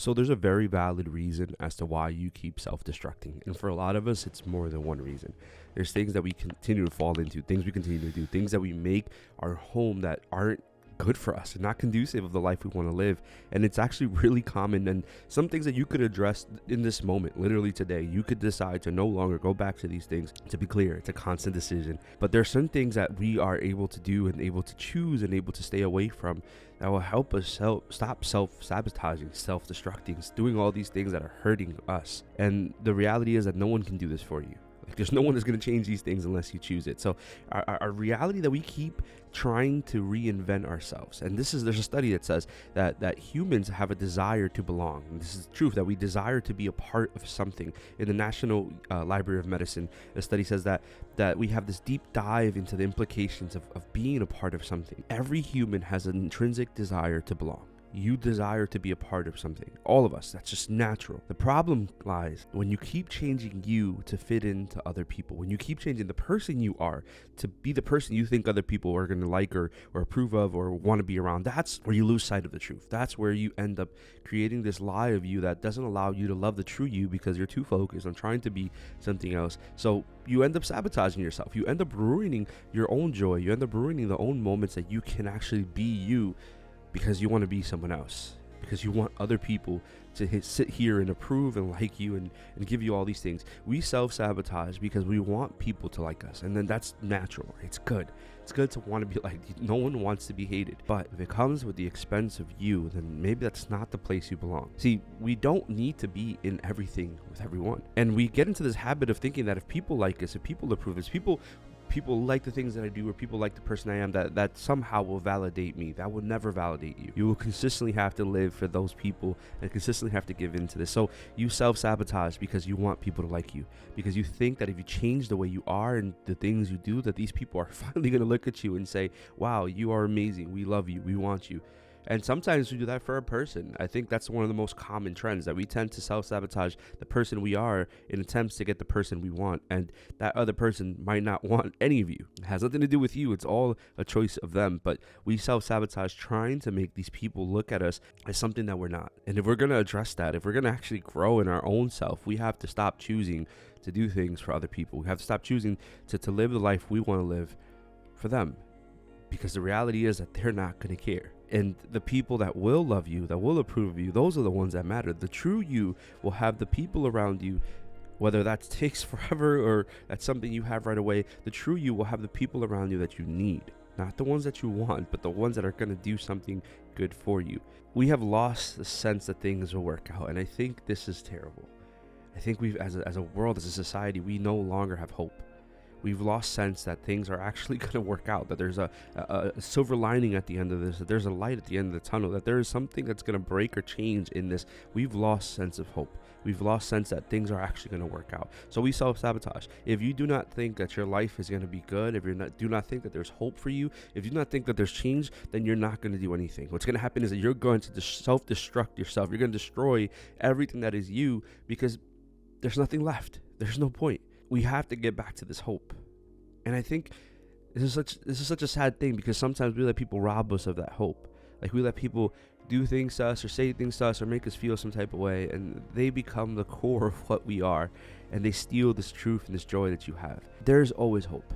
So there's a very valid reason as to why you keep self-destructing. And for a lot of us, it's more than one reason. There's things that we continue to fall into, things we continue to do, things that we make our home that aren't good for us and not conducive of the life we want to live. And it's actually really common, and some things that you could address in this moment, literally today. You could decide to no longer go back to these things. To be clear, it's a constant decision, but there's certain things that we are able to do and able to choose and able to stay away from that will help us stop self-sabotaging, self-destructing, doing all these things that are hurting us. And the reality is that no one can do this for you. Like, there's no one that's going to change these things unless you choose it. So our reality that we keep trying to reinvent ourselves. And there's a study that says that humans have a desire to belong. And this is the truth, that we desire to be a part of something. In the National Library of Medicine, the study says that we have this deep dive into the implications of being a part of something. Every human has an intrinsic desire to belong. You desire to be a part of something. All of us. That's just natural. The problem lies when you keep changing you to fit into other people. When you keep changing the person you are to be the person you think other people are going to like or approve of or want to be around. That's where you lose sight of the truth. That's where you end up creating this lie of you that doesn't allow you to love the true you, because you're too focused on trying to be something else. So you end up sabotaging yourself. You end up ruining your own joy. You end up ruining the own moments that you can actually be you, because you want to be someone else, because you want other people to sit here and approve and like you and give you all these things. We self-sabotage because we want people to like us, and then that's natural. It's good. It's good to want to be liked. No one wants to be hated. But if it comes with the expense of you, then maybe that's not the place you belong. See, we don't need to be in everything with everyone. And we get into this habit of thinking that if people like us, if people approve us, people like the things that I do, or people like the person I am, that somehow will validate me. That will never validate you. You will consistently have to live for those people and consistently have to give into this. So you self-sabotage because you want people to like you, because you think that if you change the way you are and the things you do, that these people are finally going to look at you and say, wow, you are amazing. We love you. We want you. And sometimes we do that for a person. I think that's one of the most common trends, that we tend to self-sabotage the person we are in attempts to get the person we want. And that other person might not want any of you. It has nothing to do with you. It's all a choice of them. But we self-sabotage trying to make these people look at us as something that we're not. And if we're going to address that, if we're going to actually grow in our own self, we have to stop choosing to do things for other people. We have to stop choosing to live the life we want to live for them. Because the reality is that they're not going to care. And the people that will love you, that will approve of you, those are the ones that matter. The true you will have the people around you, whether that takes forever or that's something you have right away. The true you will have the people around you that you need. Not the ones that you want, but the ones that are going to do something good for you. We have lost the sense that things will work out. And I think this is terrible. I think we've, as a world, as a society, we no longer have hope. We've lost sense that things are actually going to work out, that there's a silver lining at the end of this, that there's a light at the end of the tunnel, that there is something that's going to break or change in this. We've lost sense of hope. We've lost sense that things are actually going to work out. So we self-sabotage. If you do not think that your life is going to be good, if you do not think that there's hope for you, if you do not think that there's change, then you're not going to do anything. What's going to happen is that you're going to self-destruct yourself. You're going to destroy everything that is you, because there's nothing left. There's no point. We have to get back to this hope. And I think this is such a sad thing, because sometimes we let people rob us of that hope. Like, we let people do things to us or say things to us or make us feel some type of way, and they become the core of what we are, and they steal this truth and this joy that you have. There's always hope.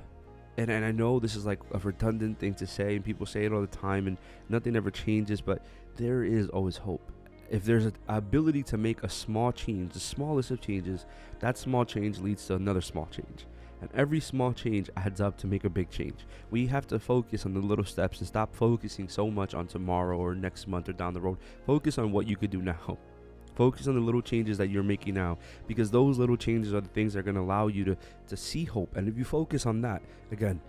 And I know this is like a redundant thing to say, and people say it all the time, and nothing ever changes, but there is always hope. If there's an ability to make a small change, the smallest of changes, that small change leads to another small change. And every small change adds up to make a big change. We have to focus on the little steps and stop focusing so much on tomorrow or next month or down the road. Focus on what you could do now. Focus on the little changes that you're making now, because those little changes are the things that are going to allow you to see hope. And if you focus on that, again,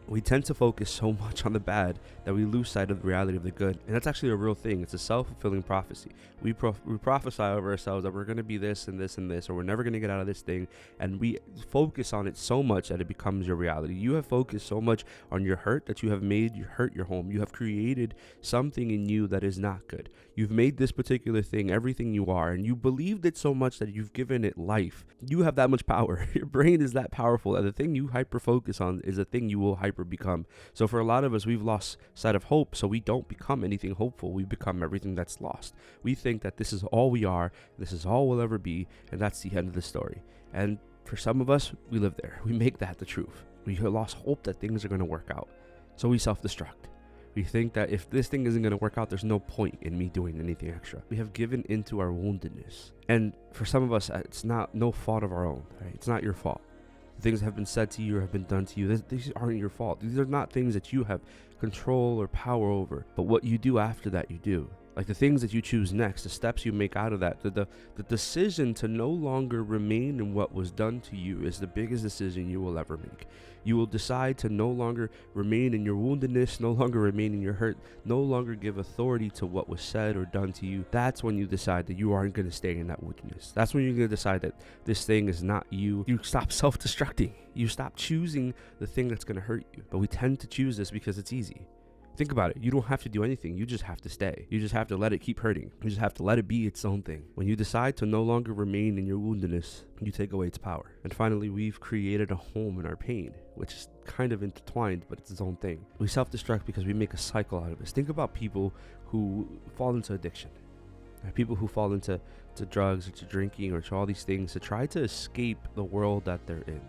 we tend to focus so much on the bad that we lose sight of the reality of the good. And that's actually a real thing. It's a self-fulfilling prophecy. We prophesy over ourselves that we're going to be this and this and this, or we're never going to get out of this thing. And we focus on it so much that it becomes your reality. You have focused so much on your hurt that you have made your hurt your home. You have created something in you that is not good. You've made this particular thing everything you are, and you believed it so much that you've given it life. You have that much power. Your brain is that powerful that the thing you hyper-focus on is the thing you will hyper ever become. So for a lot of us, we've lost sight of hope, so we don't become anything hopeful. We become everything that's lost. We think that this is all we are, this is all we'll ever be, and that's the end of the story. And for some of us, we live there. We make that the truth. We lost hope that things are going to work out. So we self-destruct. We think that if this thing isn't going to work out, there's no point in me doing anything extra. We have given into our woundedness. And for some of us, it's no fault of our own, right? It's not your fault. The things that have been said to you or have been done to you, these aren't your fault. These are not things that you have control or power over. But what you do after that, you do. Like the things that you choose next, the steps you make out of that, the decision to no longer remain in what was done to you is the biggest decision you will ever make. You will decide to no longer remain in your woundedness, no longer remain in your hurt, no longer give authority to what was said or done to you. That's when you decide that you aren't going to stay in that woundedness. That's when you're going to decide that this thing is not you. You stop self-destructing. You stop choosing the thing that's going to hurt you. But we tend to choose this because it's easy. Think about it. You don't have to do anything. You just have to stay. You just have to let it keep hurting. You just have to let it be its own thing. When you decide to no longer remain in your woundedness, you take away its power. And finally, we've created a home in our pain, which is kind of intertwined, but it's its own thing. We self-destruct because we make a cycle out of this. Think about people who fall into addiction. People who fall into drugs or to drinking or to all these things to try to escape the world that they're in.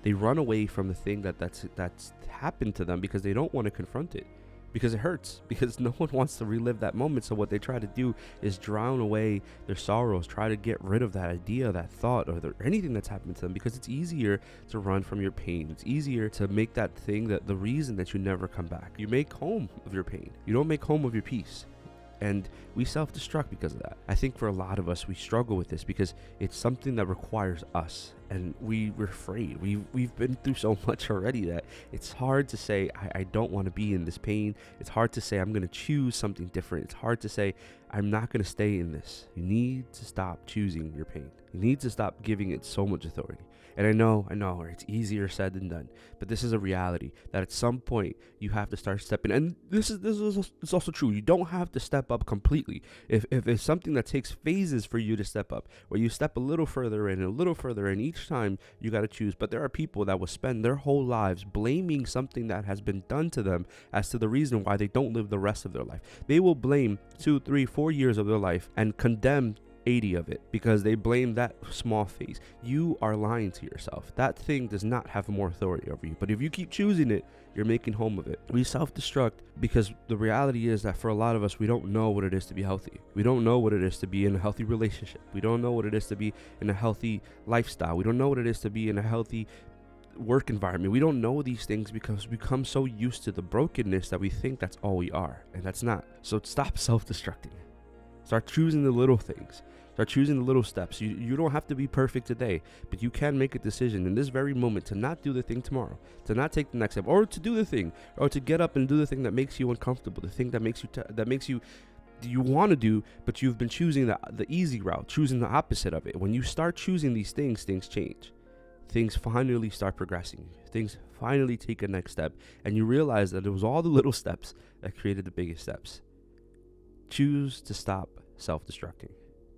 They run away from the thing that's happened to them because they don't want to confront it. Because it hurts, because no one wants to relive that moment. So what they try to do is drown away their sorrows, try to get rid of that idea, that thought, or anything that's happened to them, because it's easier to run from your pain. It's easier to make that thing that the reason that you never come back. You make home of your pain. You don't make home of your peace. And we self-destruct because of that. I think for a lot of us, we struggle with this because it's something that requires us. And we're afraid. We've been through so much already that it's hard to say, I don't want to be in this pain. It's hard to say, I'm going to choose something different. It's hard to say, I'm not going to stay in this. You need to stop choosing your pain. You need to stop giving it so much authority. And I know, it's easier said than done, but this is a reality that at some point you have to start stepping. And this is also true. You don't have to step up completely. If it's something that takes phases for you to step up, where you step a little further in, each time you got to choose. But there are people that will spend their whole lives blaming something that has been done to them as to the reason why they don't live the rest of their life. They will blame 2, 3, 4 years of their life and condemn 80 of it because they blame that small phase. You are lying to yourself. That thing does not have more authority over you. But if you keep choosing it, you're making home of it. We self-destruct because the reality is that for a lot of us, we don't know what it is to be healthy. We don't know what it is to be in a healthy relationship. We don't know what it is to be in a healthy lifestyle. We don't know what it is to be in a healthy work environment. We don't know these things because we become so used to the brokenness that we think that's all we are, and that's not. So stop self-destructing. Start choosing the little things. Start choosing the little steps. You don't have to be perfect today, but you can make a decision in this very moment to not do the thing tomorrow, to not take the next step, or to do the thing, or to get up and do the thing that makes you uncomfortable, the thing that makes you want to do, but you've been choosing the easy route, choosing the opposite of it. When you start choosing these things change. Things finally start progressing. Things finally take a next step, and you realize that it was all the little steps that created the biggest steps. Choose to stop self-destructing.